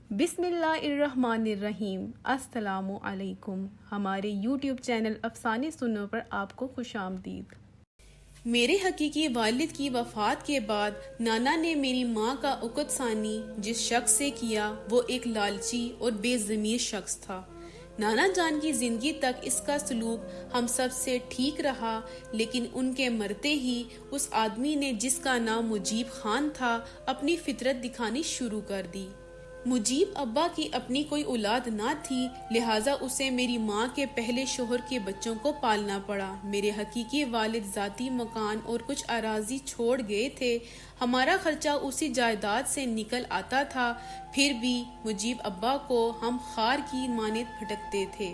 بسم اللہ الرحمن الرحیم۔ السلام علیکم۔ ہمارے یوٹیوب چینل افسانے سنو پر آپ کو خوش آمدید۔ میرے حقیقی والد کی وفات کے بعد نانا نے میری ماں کا عقد ثانی جس شخص سے کیا وہ ایک لالچی اور بے ضمیر شخص تھا۔ نانا جان کی زندگی تک اس کا سلوک ہم سب سے ٹھیک رہا، لیکن ان کے مرتے ہی اس آدمی نے جس کا نام مجیب خان تھا اپنی فطرت دکھانی شروع کر دی۔ مجیب ابا کی اپنی کوئی اولاد نہ تھی، لہٰذا اسے میری ماں کے پہلے شوہر کے بچوں کو پالنا پڑا۔ میرے حقیقی والد ذاتی مکان اور کچھ اراضی چھوڑ گئے تھے، ہمارا خرچہ اسی جائیداد سے نکل آتا تھا، پھر بھی مجیب ابا کو ہم خار کی مانند پھٹکتے تھے۔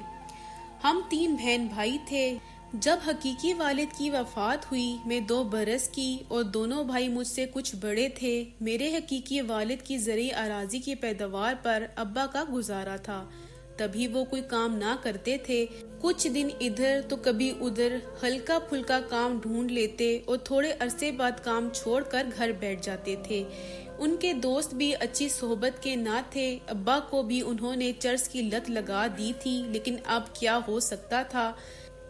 ہم 3 بہن بھائی تھے۔ جب حقیقی والد کی وفات ہوئی میں 2 برس کی اور دونوں بھائی مجھ سے کچھ بڑے تھے۔ میرے حقیقی والد کی زرعی اراضی کی پیداوار پر ابا کا گزارا تھا، تبھی وہ کوئی کام نہ کرتے تھے۔ کچھ دن ادھر تو کبھی ادھر ہلکا پھلکا کام ڈھونڈ لیتے اور تھوڑے عرصے بعد کام چھوڑ کر گھر بیٹھ جاتے تھے۔ ان کے دوست بھی اچھی صحبت کے نہ تھے۔ ابا کو بھی انہوں نے چرس کی لت لگا دی تھی، لیکن اب کیا ہو سکتا تھا۔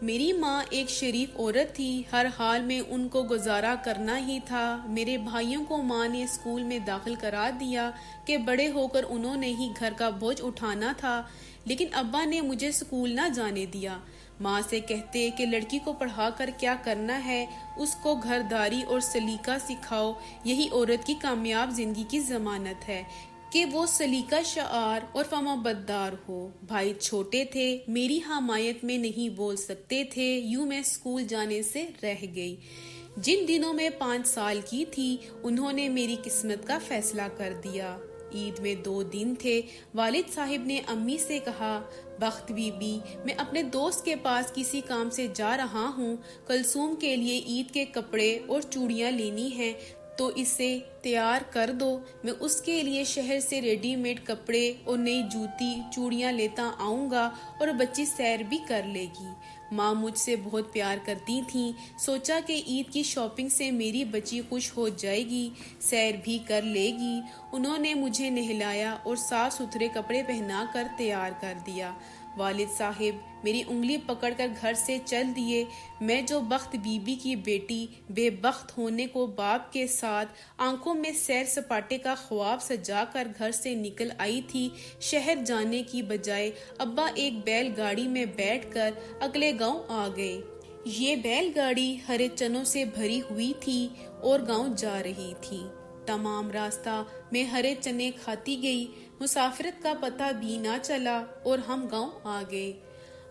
میری ماں ایک شریف عورت تھی، ہر حال میں ان کو گزارا کرنا ہی تھا۔ میرے بھائیوں کو ماں نے اسکول میں داخل کرا دیا کہ بڑے ہو کر انہوں نے ہی گھر کا بوجھ اٹھانا تھا، لیکن ابا نے مجھے اسکول نہ جانے دیا۔ ماں سے کہتے کہ لڑکی کو پڑھا کر کیا کرنا ہے، اس کو گھرداری اور سلیقہ سکھاؤ، یہی عورت کی کامیاب زندگی کی ضمانت ہے کہ وہ سلیقہ شعار اور فرمانبردار ہو۔ بھائی چھوٹے تھے، میری حمایت میں نہیں بول سکتے تھے، یوں میں اسکول جانے سے رہ گئی۔ جن دنوں میں 5 سال کی تھی انہوں نے میری قسمت کا فیصلہ کر دیا۔ عید میں 2 دن تھے، والد صاحب نے امی سے کہا، بخت بی بی، میں اپنے دوست کے پاس کسی کام سے جا رہا ہوں، کلثوم کے لیے عید کے کپڑے اور چوڑیاں لینی ہیں تو اسے تیار کر دو، میں اس کے لیے شہر سے ریڈی میڈ کپڑے اور نئی جوتی چوڑیاں لیتا آؤں گا اور بچی سیر بھی کر لے گی۔ ماں مجھ سے بہت پیار کرتی تھیں، سوچا کہ عید کی شاپنگ سے میری بچی خوش ہو جائے گی، سیر بھی کر لے گی۔ انہوں نے مجھے نہلایا اور صاف ستھرے کپڑے پہنا کر تیار کر دیا۔ والد صاحب میری انگلی پکڑ کر گھر سے چل دیے۔ میں جو بخت بی بی کی بیٹی بے بخت ہونے کو باپ کے ساتھ آنکھوں میں سیر سپاٹے کا خواب سجا کر گھر سے نکل آئی تھی، شہر جانے کی بجائے ابا ایک بیل گاڑی میں بیٹھ کر اگلے گاؤں آ گئے۔ یہ بیل گاڑی ہرے چنوں سے بھری ہوئی تھی اور گاؤں جا رہی تھی۔ تمام راستہ میں ہرے چنے کھاتی گئی، مسافرت کا پتہ بھی نہ چلا اور ہم گاؤں آ گئے۔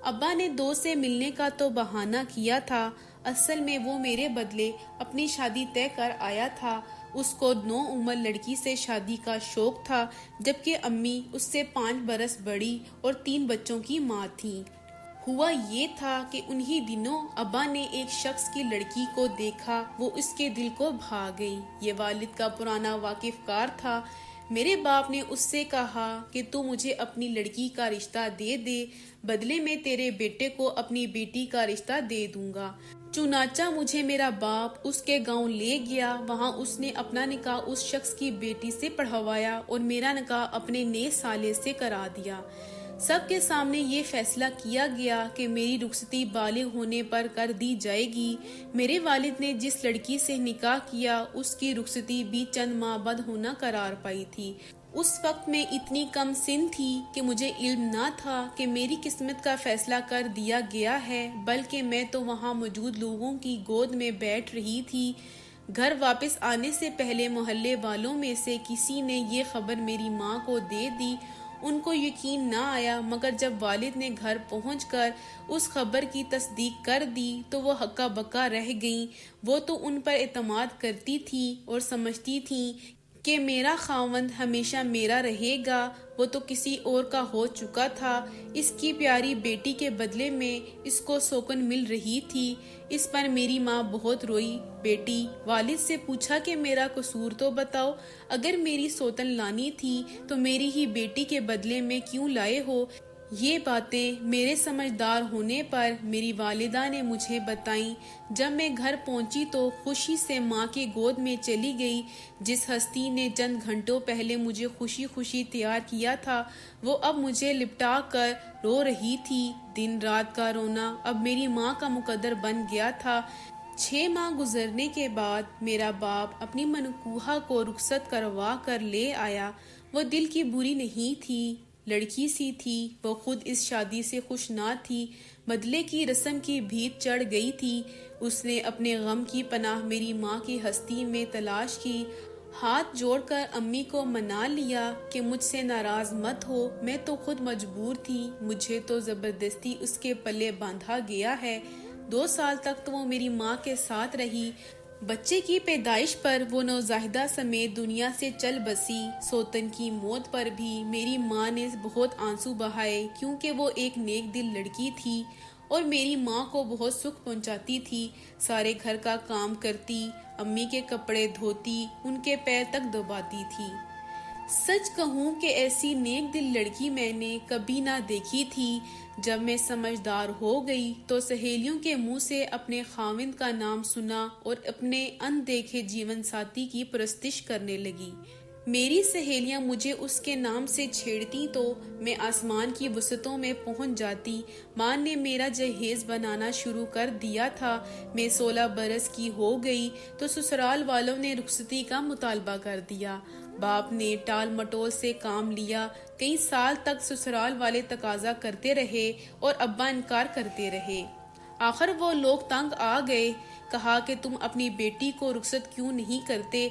ابا نے دوست سے ملنے کا تو بہانہ کیا تھا، اصل میں وہ میرے بدلے اپنی شادی طے کر آیا تھا۔ اس کو نوعمر لڑکی سے شادی کا شوق تھا، جبکہ امی اس سے 5 برس بڑی اور 3 بچوں کی ماں تھیں۔ ہوا یہ تھا کہ انہی دنوں ابا نے ایک شخص کی لڑکی کو دیکھا، وہ اس کے دل کو بھا گئی۔ یہ والد کا پرانا واقف کار تھا۔ میرے باپ نے اس سے کہا کہ تو مجھے اپنی لڑکی کا رشتہ دے دے، بدلے میں تیرے بیٹے کو اپنی بیٹی کا رشتہ دے دوں گا۔ چنانچہ مجھے میرا باپ اس کے گاؤں لے گیا، وہاں اس نے اپنا نکاح اس شخص کی بیٹی سے پڑھوایا اور میرا نکاح اپنے نئے سالے سے کرا دیا۔ سب کے سامنے یہ فیصلہ کیا گیا کہ میری رخصتی بالغ ہونے پر کر دی جائے گی۔ میرے والد نے جس لڑکی سے نکاح کیا اس کی رخصتی بھی چند ماہ بعد ہونا قرار پائی تھی۔ اس وقت میں اتنی کم سن تھی کہ مجھے علم نہ تھا کہ میری قسمت کا فیصلہ کر دیا گیا ہے، بلکہ میں تو وہاں موجود لوگوں کی گود میں بیٹھ رہی تھی۔ گھر واپس آنے سے پہلے محلے والوں میں سے کسی نے یہ خبر میری ماں کو دے دی۔ ان کو یقین نہ آیا، مگر جب والد نے گھر پہنچ کر اس خبر کی تصدیق کر دی تو وہ ہکا بکا رہ گئیں۔ وہ تو ان پر اعتماد کرتی تھیں اور سمجھتی تھیں کہ میرا خاوند ہمیشہ میرا رہے گا، وہ تو کسی اور کا ہو چکا تھا۔ اس کی پیاری بیٹی کے بدلے میں اس کو سوکن مل رہی تھی۔ اس پر میری ماں بہت روئی۔ بیٹی، والد سے پوچھا کہ میرا قصور تو بتاؤ، اگر میری سوتن لانی تھی تو میری ہی بیٹی کے بدلے میں کیوں لائے ہو؟ یہ باتیں میرے سمجھدار ہونے پر میری والدہ نے مجھے بتائیں۔ جب میں گھر پہنچی تو خوشی سے ماں کی گود میں چلی گئی۔ جس ہستی نے چند گھنٹوں پہلے مجھے خوشی خوشی تیار کیا تھا وہ اب مجھے لپٹا کر رو رہی تھی۔ دن رات کا رونا اب میری ماں کا مقدر بن گیا تھا۔ 6 ماہ گزرنے کے بعد میرا باپ اپنی منکوہا کو رخصت کروا کر لے آیا۔ وہ دل کی بری نہیں تھی، لڑکی سی تھی۔ وہ خود اس شادی سے خوش نہ تھی، بدلے کی رسم کی بھیت چڑھ گئی تھی۔ اس نے اپنے غم کی پناہ میری ماں کی ہستی میں تلاش کی، ہاتھ جوڑ کر امی کو منا لیا کہ مجھ سے ناراض مت ہو، میں تو خود مجبور تھی، مجھے تو زبردستی اس کے پلے باندھا گیا ہے۔ 2 سال تک تو وہ میری ماں کے ساتھ رہی۔ بچے کی پیدائش پر وہ نوزائیدہ سمیت دنیا سے چل بسی۔ سوتن کی موت پر بھی میری ماں نے بہت آنسو بہائے، کیونکہ وہ ایک نیک دل لڑکی تھی اور میری ماں کو بہت سکھ پہنچاتی تھی۔ سارے گھر کا کام کرتی، امی کے کپڑے دھوتی، ان کے پیر تک دباتی تھی۔ سچ کہوں کہ ایسی نیک دل لڑکی میں نے کبھی نہ دیکھی تھی۔ جب میں سمجھدار ہو گئی تو سہیلیوں کے منہ سے اپنے خاوند کا نام سنا اور اپنے اندیکھے جیون ساتھی کی پرستش کرنے لگی۔ میری سہیلیاں مجھے اس کے نام سے چھیڑتی تو میں آسمان کی وسعتوں میں پہنچ جاتی۔ ماں نے میرا جہیز بنانا شروع کر دیا تھا۔ میں 16 برس کی ہو گئی تو سسرال والوں نے رخصتی کا مطالبہ کر دیا۔ باپ نے ٹال مٹول سے کام لیا۔ کئی سال تک سسرال والے تقاضا کرتے رہے اور ابا انکار کرتے رہے۔ آخر وہ لوگ تنگ آ گئے، کہا کہ تم اپنی بیٹی کو رخصت کیوں نہیں کرتے،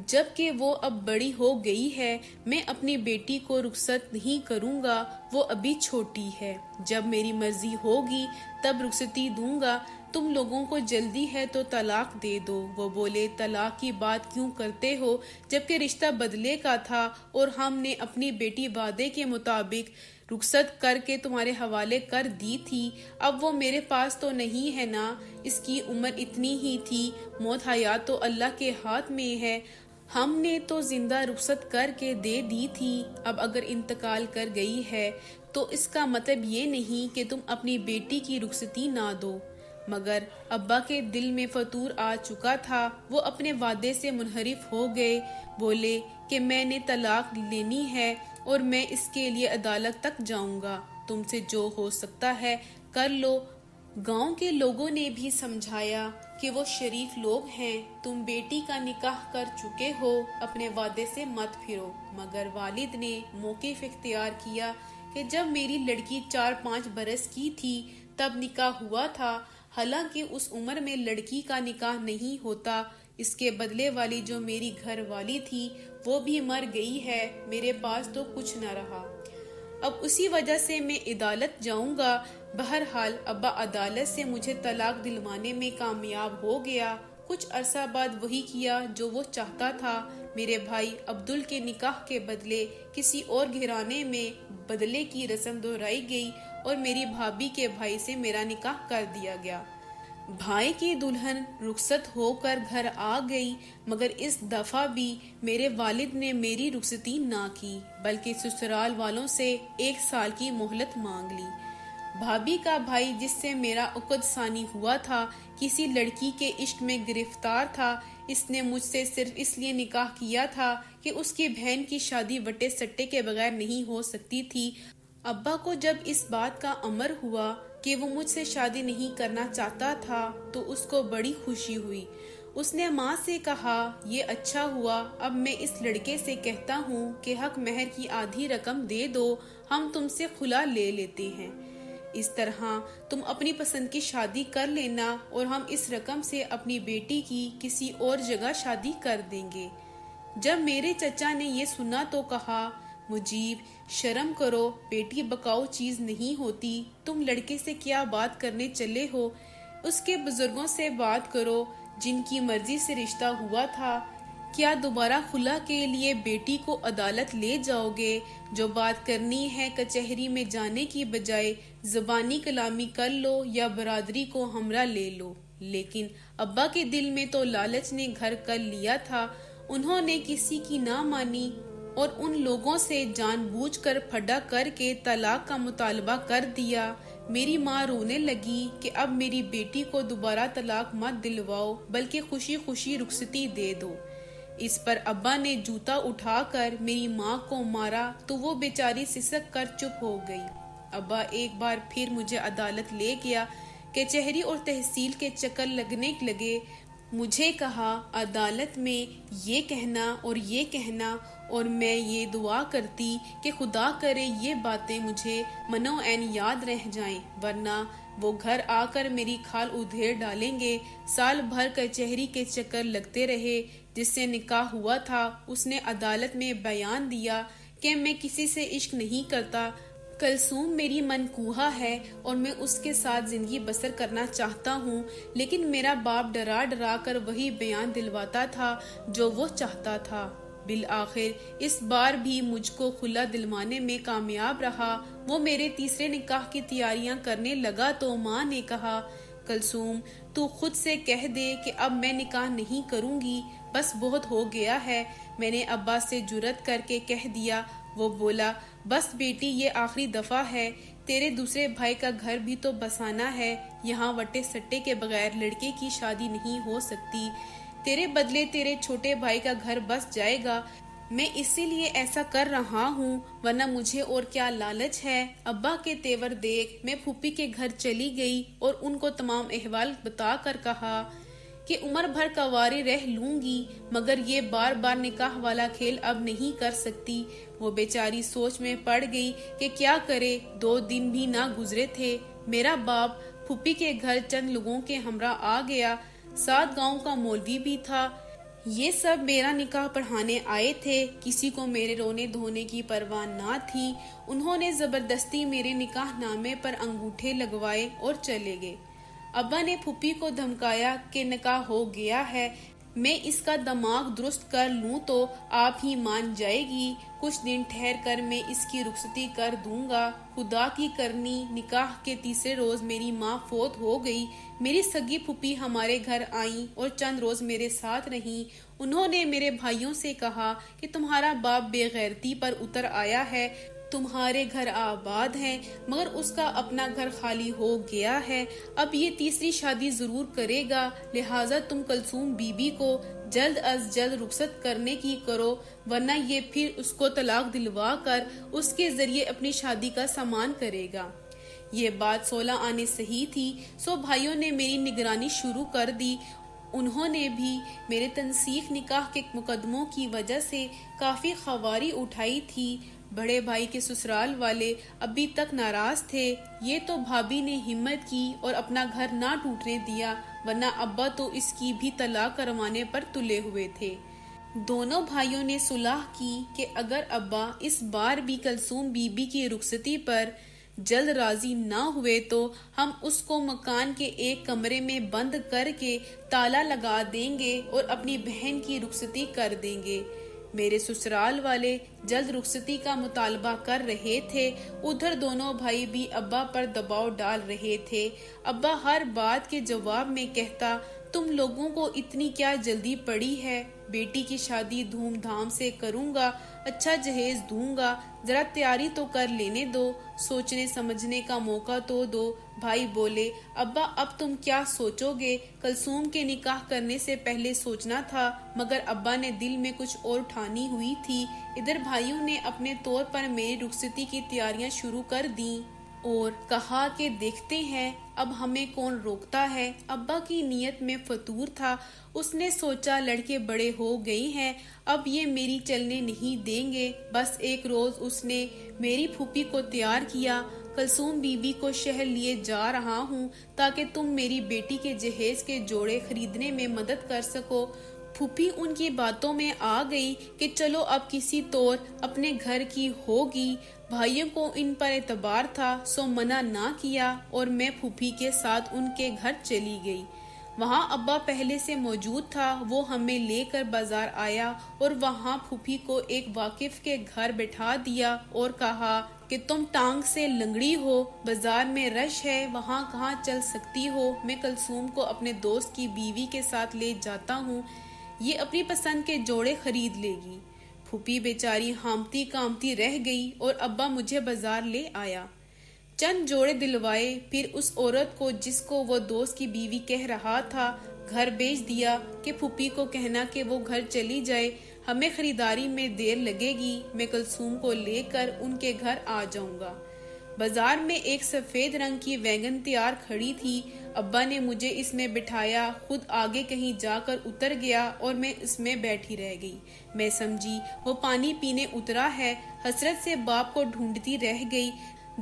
جب کہ وہ اب بڑی ہو گئی ہے۔ میں اپنی بیٹی کو رخصت نہیں کروں گا، وہ ابھی چھوٹی ہے، جب میری مرضی ہوگی تب رخصتی دوں گا۔ تم لوگوں کو جلدی ہے تو طلاق دے دو۔ وہ بولے طلاق کی بات کیوں کرتے ہو جبکہ رشتہ بدلے کا تھا اور ہم نے اپنی بیٹی وعدے کے مطابق رخصت کر کے تمہارے حوالے کر دی تھی۔ اب وہ میرے پاس تو نہیں ہے نا، اس کی عمر اتنی ہی تھی، موت حیات تو اللہ کے ہاتھ میں ہے، ہم نے تو زندہ رخصت کر کے دے دی تھی۔ اب اگر انتقال کر گئی ہے تو اس کا مطلب یہ نہیں کہ تم اپنی بیٹی کی رخصتی نہ دو۔ مگر ابا کے دل میں فطور آ چکا تھا، وہ اپنے وعدے سے منحرف ہو گئے۔ بولے کہ میں نے طلاق لینی ہے اور میں اس کے لیے عدالت تک جاؤں گا، تم سے جو ہو سکتا ہے کر لو۔ گاؤں کے لوگوں نے بھی سمجھایا کہ وہ شریف لوگ ہیں، تم بیٹی کا نکاح کر چکے ہو، اپنے وعدے سے مت پھرو۔ مگر والد نے موقف اختیار کیا کہ جب میری لڑکی 4-5 برس کی تھی تب نکاح ہوا تھا، حالانکہ اس عمر میں لڑکی کا نکاح نہیں ہوتا۔ اس کے بدلے والی جو میری گھر والی تھی وہ بھی مر گئی ہے، میرے پاس تو کچھ نہ رہا۔ اب اسی وجہ سے میں عدالت جاؤں گا۔ بہرحال ابا عدالت سے مجھے طلاق دلوانے میں کامیاب ہو گیا۔ کچھ عرصہ بعد وہی کیا جو وہ چاہتا تھا۔ میرے بھائی عبدل کے نکاح کے بدلے کسی اور گھرانے میں بدلے کی رسم دہرائی گئی اور میری بھابھی کے بھائی سے میرا نکاح کر دیا گیا۔ بھائی کی دلہن رخصت ہو کر گھر آ گئی، مگر اس دفعہ بھی میرے والد نے میری رخصتی نہ کی بلکہ سسرال والوں سے 1 سال کی مہلت مانگ لی۔ بھابھی کا بھائی جس سے میرا عقد ثانی ہوا تھا، کسی لڑکی کے عشق میں گرفتار تھا۔ اس نے مجھ سے صرف اس لیے نکاح کیا تھا کہ اس کی بہن کی شادی وٹے سٹے کے بغیر نہیں ہو سکتی تھی۔ ابا کو جب اس بات کا امر ہوا کہ وہ مجھ سے شادی نہیں کرنا چاہتا تھا تو اس کو بڑی خوشی ہوئی۔ اس نے ماں سے کہا، یہ اچھا ہوا، اب میں اس لڑکے سے کہتا ہوں کہ حق مہر کی آدھی رقم دے دو، ہم تم سے خلا لے لیتے ہیں، اس طرح تم اپنی پسند کی شادی کر لینا اور ہم اس رقم سے اپنی بیٹی کی کسی اور جگہ شادی کر دیں گے۔ جب میرے چچا نے یہ سنا تو کہا، مجیب شرم کرو، بیٹی بکاؤ چیز نہیں ہوتی، تم لڑکے سے کیا بات کرنے چلے ہو، اس کے بزرگوں سے بات کرو جن کی مرضی سے رشتہ ہوا تھا۔ کیا دوبارہ خلا کے لیے بیٹی کو عدالت لے جاؤ گے؟ جو بات کرنی ہے کچہری میں جانے کی بجائے زبانی کلامی کر لو یا برادری کو ہمراہ لے لو۔ لیکن ابا کے دل میں تو لالچ نے گھر کر لیا تھا، انہوں نے کسی کی نہ مانی۔ اور ان لوگوں سے جان بوجھ کر پھڈا کر کے طلاق کا مطالبہ کر دیا۔ میری ماں رونے لگی کہ اب میری بیٹی کو دوبارہ طلاق مت دلواؤ بلکہ خوشی خوشی رخصتی دے دو۔ اس پر ابا نے جوتا اٹھا کر میری ماں کو مارا تو وہ بیچاری سسک کر چپ ہو گئی۔ ابا ایک بار پھر مجھے عدالت لے گیا، کچہری اور تحصیل کے چکر لگنے لگے۔ مجھے کہا عدالت میں یہ کہنا اور یہ کہنا، اور میں یہ دعا کرتی کہ خدا کرے یہ باتیں مجھے منو عین یاد رہ جائیں، ورنہ وہ گھر آ کر میری کھال ادھیڑ ڈالیں گے۔ سال بھر کچہری کے چکر لگتے رہے۔ جس سے نکاح ہوا تھا اس نے عدالت میں بیان دیا کہ میں کسی سے عشق نہیں کرتا، کلثوم میری منکوحہ ہے اور میں اس کے ساتھ زندگی بسر کرنا چاہتا ہوں، لیکن میرا باپ ڈرا ڈرا کر وہی بیان دلواتا تھا جو وہ چاہتا تھا۔ بالآخر اس بار بھی مجھ کو خلا دلوانے میں کامیاب رہا۔ وہ میرے تیسرے نکاح کی تیاریاں کرنے لگا تو ماں نے کہا، کلثوم تو خود سے کہہ دے کہ اب میں نکاح نہیں کروں گی، بس بہت ہو گیا ہے۔ میں نے ابا سے جرأت کر کے کہہ دیا۔ وہ بولا، بس بیٹی یہ آخری دفعہ ہے، تیرے دوسرے بھائی کا گھر بھی تو بسانا ہے، یہاں وٹے سٹے کے بغیر لڑکے کی شادی نہیں ہو سکتی، تیرے بدلے تیرے چھوٹے بھائی کا گھر بس جائے گا، میں اسی لیے ایسا کر رہا ہوں، ورنہ مجھے اور کیا لالچ ہے۔ ابا کے تیور دیکھ میں پھوپھی کے گھر چلی گئی اور ان کو تمام احوال بتا کر کہا کہ عمر بھر کنواری رہ لوں گی، مگر یہ بار بار نکاح والا کھیل اب نہیں کر سکتی۔ وہ بیچاری سوچ میں پڑ گئی کہ کیا کرے۔ 2 دن بھی نہ گزرے تھے، میرا باپ پھوپھی کے گھر چند لوگوں کے ہمراہ آ گیا، 7 گاؤں کا مولوی بھی تھا۔ یہ سب میرا نکاح پڑھانے آئے تھے، کسی کو میرے رونے دھونے کی پرواہ نہ تھی۔ انہوں نے زبردستی میرے نکاح نامے پر انگوٹھے لگوائے اور چلے گئے۔ ابا نے پھوپھی کو دھمکایا کہ نکاح ہو گیا ہے، میں اس کا دماغ درست کر لوں تو آپ ہی مان جائے گی، کچھ دن ٹھہر کر میں اس کی رخصتی کر دوں گا۔ خدا کی کرنی نکاح کے تیسرے روز میری ماں فوت ہو گئی۔ میری سگی پھوپھی ہمارے گھر آئیں اور چند روز میرے ساتھ رہیں۔ انہوں نے میرے بھائیوں سے کہا کہ تمہارا باپ بے غیرتی پر اتر آیا ہے، تمہارے گھر آباد ہیں، مگر اس کا اپنا گھر خالی ہو گیا ہے، اب یہ تیسری شادی ضرور کرے گا، لہٰذا تم کلثوم بی بی کو جلد از جلد رخصت کرنے کی کرو، ورنہ یہ پھر اس کو طلاق دلوا کر اس کے ذریعے اپنی شادی کا سامان کرے گا۔ یہ بات 16 آنے صحیح تھی، سو بھائیوں نے میری نگرانی شروع کر دی۔ انہوں نے بھی میرے تنسیخ نکاح کے مقدموں کی وجہ سے کافی خواری اٹھائی تھی۔ بڑے بھائی کے سسرال والے ابھی تک ناراض تھے، یہ تو بھابھی نے ہمت کی اور اپنا گھر نہ ٹوٹنے دیا، ورنہ ابا تو اس کی بھی طلاق کروانے پر تلے ہوئے تھے۔ دونوں بھائیوں نے صلح کی کہ اگر ابا اس بار بھی کلثوم بی بی کی رخصتی پر جلد راضی نہ ہوئے تو ہم اس کو مکان کے ایک کمرے میں بند کر کے تالا لگا دیں گے اور اپنی بہن کی رخصتی کر دیں گے۔ میرے سسرال والے جلد رخصتی کا مطالبہ کر رہے تھے، ادھر دونوں بھائی بھی ابا پر دباؤ ڈال رہے تھے۔ ابا ہر بات کے جواب میں کہتا، تم لوگوں کو اتنی کیا جلدی پڑی ہے، بیٹی کی شادی دھوم دھام سے کروں گا، اچھا جہیز دوں گا، ذرا تیاری تو کر لینے دو، سوچنے سمجھنے کا موقع تو دو۔ بھائی بولے، ابا اب تم کیا سوچو گے، کلثوم کے نکاح کرنے سے پہلے سوچنا تھا، مگر ابا نے دل میں کچھ اور ٹھانی ہوئی تھی۔ ادھر بھائیوں نے اپنے طور پر میری رخصتی کی تیاریاں شروع کر دیں اور کہا کہ دیکھتے ہیں اب ہمیں کون روکتا ہے۔ ابا کی نیت میں فطور تھا، اس نے سوچا لڑکے بڑے ہو گئے ہیں، اب یہ میری چلنے نہیں دیں گے۔ بس ایک روز اس نے میری پھوپھی کو تیار کیا، کلثوم بی بی کو شہر لیے جا رہا ہوں تاکہ تم میری بیٹی کے جہیز کے جوڑے خریدنے میں مدد کر سکو۔ پھوپھی ان کی باتوں میں آ گئی کہ چلو اب کسی طور اپنے گھر کی ہوگی۔ بھائیوں کو ان پر اعتبار تھا، سو منع نہ کیا اور میں پھوپھی کے ساتھ ان کے گھر چلی گئی۔ وہاں ابا پہلے سے موجود تھا، وہ ہمیں لے کر بازار آیا اور وہاں پھوپھی کو ایک واقف کے گھر بٹھا دیا اور کہا کہ تم ٹانگ سے لنگڑی ہو، بازار میں رش ہے، وہاں کہاں چل سکتی ہو، میں کلثوم کو اپنے دوست کی بیوی کے ساتھ لے جاتا ہوں، یہ اپنی پسند کے جوڑے خرید لے گی۔ پھوپھی بیچاری ہامتی کامتی رہ گئی اور ابا مجھے بازار لے آیا۔ چند جوڑے دلوائے، پھر اس عورت کو جس کو وہ دوست کی بیوی کہہ رہا تھا گھر بھیج دیا کہ پھوپھی کو کہنا کہ وہ گھر چلی جائے، ہمیں خریداری میں دیر لگے گی، میں کلثوم کو لے کر ان کے گھر آ جاؤں گا۔ بازار میں ایک سفید رنگ کی ویگن تیار کھڑی تھی، ابا نے مجھے اس میں بٹھایا، خود آگے کہیں جا کر اتر گیا اور میں اس میں بیٹھی رہ گئی۔ میں سمجھی وہ پانی پینے اترا ہے، حسرت سے باپ کو ڈھونڈتی رہ گئی۔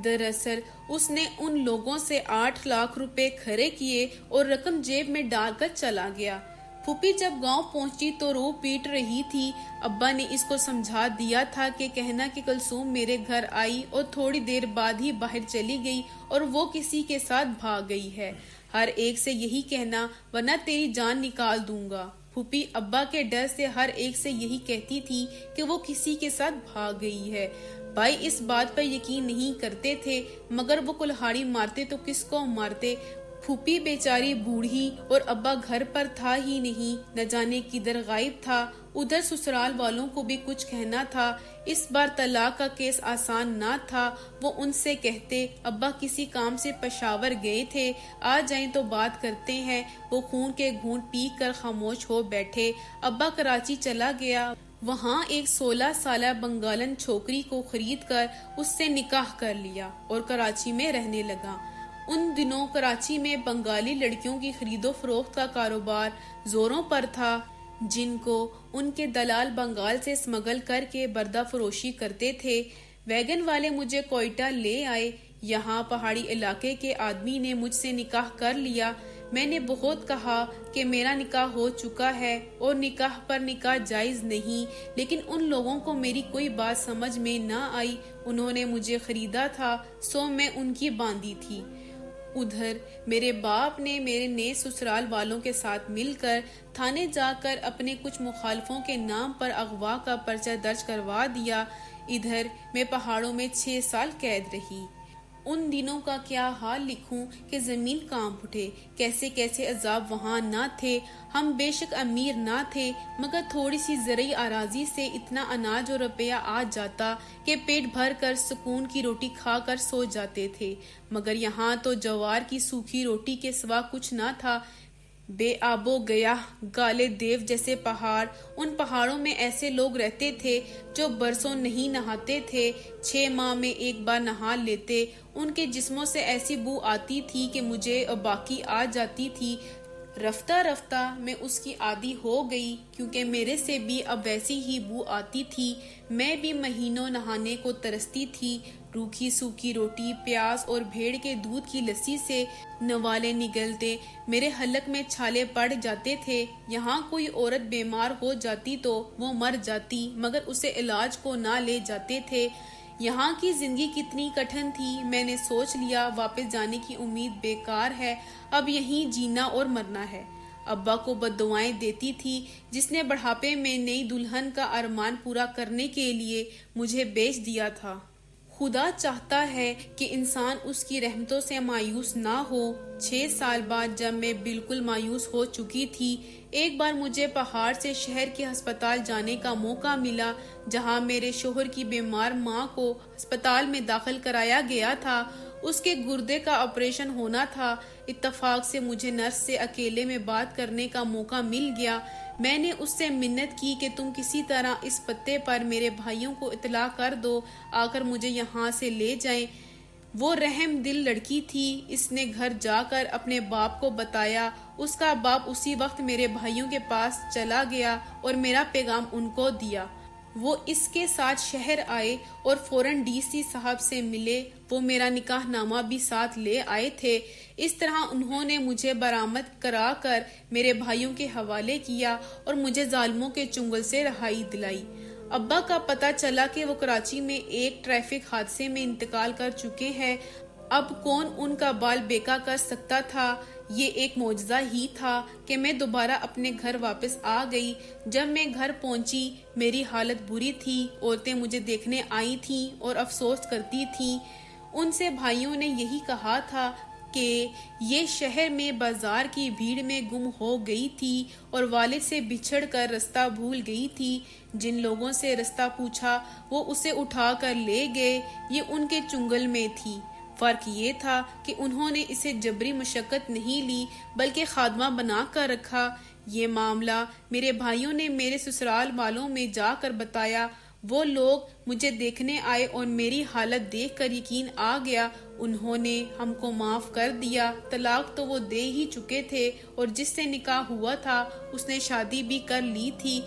دراصل اس نے ان لوگوں سے 8 لاکھ روپے کھڑے کیے اور رقم جیب میں ڈال کر چلا گیا۔ پھوپھی جب گاؤں پہنچی تو رو پیٹ رہی تھی۔ ابا نے اس کو سمجھا دیا تھا کہ کہنا کہ کلثوم میرے گھر آئی اور تھوڑی دیر بعد ہی باہر چلی گئی اور وہ کسی کے ساتھ بھاگ گئی ہے، ہر ایک سے یہی کہنا ورنہ تیری جان نکال دوں گا۔ پھوپھی ابا کے ڈر سے ہر ایک سے یہی کہتی تھی کہ وہ کسی کے ساتھ بھاگ گئی ہے۔ بھائی اس بات پر یقین نہیں کرتے تھے، مگر وہ کلہاڑی مارتے تو کس کو مارتے۔ پھوپھی بیچاری بوڑھی اور ابا گھر پر تھا ہی نہیں، نہ جانے کدھر غائب تھا۔ ادھر سسرال والوں کو بھی کچھ کہنا تھا۔ اس بار طلاق کا کیس آسان نہ تھا۔ وہ ان سے کہتے ابا کسی کام سے پشاور گئے تھے، آ جائیں تو بات کرتے ہیں۔ وہ خون کے گھونٹ پی کر خاموش ہو بیٹھے۔ ابا کراچی چلا گیا، وہاں ایک 16 سالہ بنگالن چھوکری کو خرید کر اس سے نکاح کر لیا اور کراچی میں رہنے لگا۔ ان دنوں کراچی میں بنگالی لڑکیوں کی خرید و فروخت کا کاروبار زوروں پر تھا، جن کو ان کے دلال بنگال سے اسمگل کر کے بردہ فروشی کرتے تھے۔ ویگن والے مجھے کوئٹہ لے آئے۔ یہاں پہاڑی علاقے کے آدمی نے مجھ سے نکاح کر لیا۔ میں نے بہت کہا کہ میرا نکاح ہو چکا ہے اور نکاح پر نکاح جائز نہیں، لیکن ان لوگوں کو میری کوئی بات سمجھ میں نہ آئی۔ انہوں نے مجھے خریدا تھا، سو میں ان کی باندھی تھی۔ ادھر میرے باپ نے میرے نئے سسرال والوں کے ساتھ مل کر تھانے جا کر اپنے کچھ مخالفوں کے نام پر اغوا کا پرچہ درج کروا دیا۔ ادھر میں پہاڑوں میں 6 سال قید رہی۔ ان دنوں کا کیا حال لکھوں کہ زمین کانپ اٹھے، کیسے کیسے عذاب وہاں نہ تھے۔ ہم بے شک امیر نہ تھے، مگر تھوڑی سی زرعی اراضی سے اتنا اناج اور روپیہ آ جاتا کہ پیٹ بھر کر سکون کی روٹی کھا کر سو جاتے تھے۔ مگر یہاں تو جوار کی سوکھی روٹی کے سوا کچھ نہ تھا۔ بے آب و گیاہ، گالے دیو جیسے پہاڑ، ان پہاڑوں میں ایسے لوگ رہتے تھے جو برسوں نہیں نہاتے تھے، 6 ماہ میں ایک بار نہا لیتے۔ ان کے جسموں سے ایسی بو آتی تھی کہ مجھے باقی آ جاتی تھی۔ رفتہ رفتہ میں اس کی عادی ہو گئی، کیونکہ میرے سے بھی اب ویسی ہی بو آتی تھی۔ میں بھی مہینوں نہانے کو ترستی تھی۔ روکھی سوکھی روٹی، پیاز اور بھیڑ کے دودھ کی لسی سے نوالے نگلتے، میرے حلق میں چھالے پڑ جاتے تھے۔ یہاں کوئی عورت بیمار ہو جاتی تو وہ مر جاتی، مگر اسے علاج کو نہ لے جاتے تھے۔ یہاں کی زندگی کتنی کٹھن تھی۔ میں نے سوچ لیا واپس جانے کی امید بیکار ہے، اب یہیں جینا اور مرنا ہے۔ ابا کو بددعائیں دیتی تھی، جس نے بڑھاپے میں نئی دلہن کا ارمان پورا کرنے کے لیے مجھے بیچ دیا تھا۔ خدا چاہتا ہے کہ انسان اس کی رحمتوں سے مایوس نہ ہو۔ 6 سال بعد جب میں بالکل مایوس ہو چکی تھی، ایک بار مجھے پہاڑ سے شہر کے ہسپتال جانے کا موقع ملا، جہاں میرے شوہر کی بیمار ماں کو ہسپتال میں داخل کرایا گیا تھا۔ اس کے گردے کا آپریشن ہونا تھا۔ اتفاق سے مجھے نرس سے اکیلے میں بات کرنے کا موقع مل گیا۔ میں نے اس سے منت کی کہ تم کسی طرح اس پتے پر میرے بھائیوں کو اطلاع کر دو، آ کر مجھے یہاں سے لے جائیں۔ وہ رحم دل لڑکی تھی، اس نے گھر جا کر اپنے باپ کو بتایا۔ اس کا باپ اسی وقت میرے بھائیوں کے پاس چلا گیا اور میرا پیغام ان کو دیا۔ وہ اس کے ساتھ شہر آئے اور فوراً ڈی سی صاحب سے ملے۔ وہ میرا نکاح نامہ بھی ساتھ لے آئے تھے۔ اس طرح انہوں نے مجھے برآمد کرا کر میرے بھائیوں کے حوالے کیا اور مجھے ظالموں کے چنگل سے رہائی دلائی۔ ابا کا پتہ چلا کہ وہ کراچی میں ایک ٹریفک حادثے میں انتقال کر چکے ہیں۔ اب کون ان کا بال بیکا کر سکتا تھا؟ یہ ایک معجزہ ہی تھا کہ میں دوبارہ اپنے گھر واپس آ گئی۔ جب میں گھر پہنچی، میری حالت بری تھی۔ عورتیں مجھے دیکھنے آئی تھیں اور افسوس کرتی تھیں۔ ان سے بھائیوں نے یہی کہا تھا کہ یہ شہر میں بازار کی بھیڑ میں گم ہو گئی تھی اور والد سے بچھڑ کر رستہ بھول گئی تھی۔ جن لوگوں سے رستہ پوچھا وہ اسے اٹھا کر لے گئے، یہ ان کے چنگل میں تھی۔ فرق یہ تھا کہ انہوں نے اسے جبری مشقت نہیں لی بلکہ خادمہ بنا کر رکھا۔ یہ معاملہ میرے بھائیوں نے میرے سسرال والوں میں جا کر بتایا۔ وہ لوگ مجھے دیکھنے آئے اور میری حالت دیکھ کر یقین آ گیا۔ انہوں نے ہم کو معاف کر دیا۔ طلاق تو وہ دے ہی چکے تھے اور جس سے نکاح ہوا تھا اس نے شادی بھی کر لی تھی۔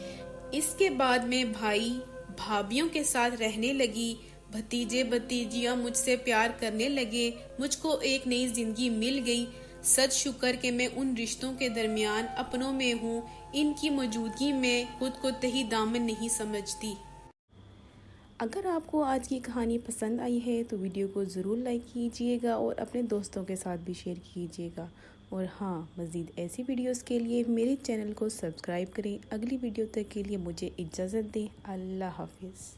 اس کے بعد میں بھائی بھابھیوں کے ساتھ رہنے لگی۔ بھتیجے بھتیجیاں مجھ سے پیار کرنے لگے۔ مجھ کو ایک نئی زندگی مل گئی۔ سچ شکر کہ میں ان رشتوں کے درمیان اپنوں میں ہوں، ان کی موجودگی میں خود کو تہی دامن نہیں سمجھتی۔ اگر آپ کو آج کی کہانی پسند آئی ہے تو ویڈیو کو ضرور لائک کیجئے گا اور اپنے دوستوں کے ساتھ بھی شیئر کیجئے گا، اور ہاں، مزید ایسی ویڈیوز کے لیے میرے چینل کو سبسکرائب کریں۔ اگلی ویڈیو تک کے لیے مجھے اجازت دیں۔ اللہ حافظ۔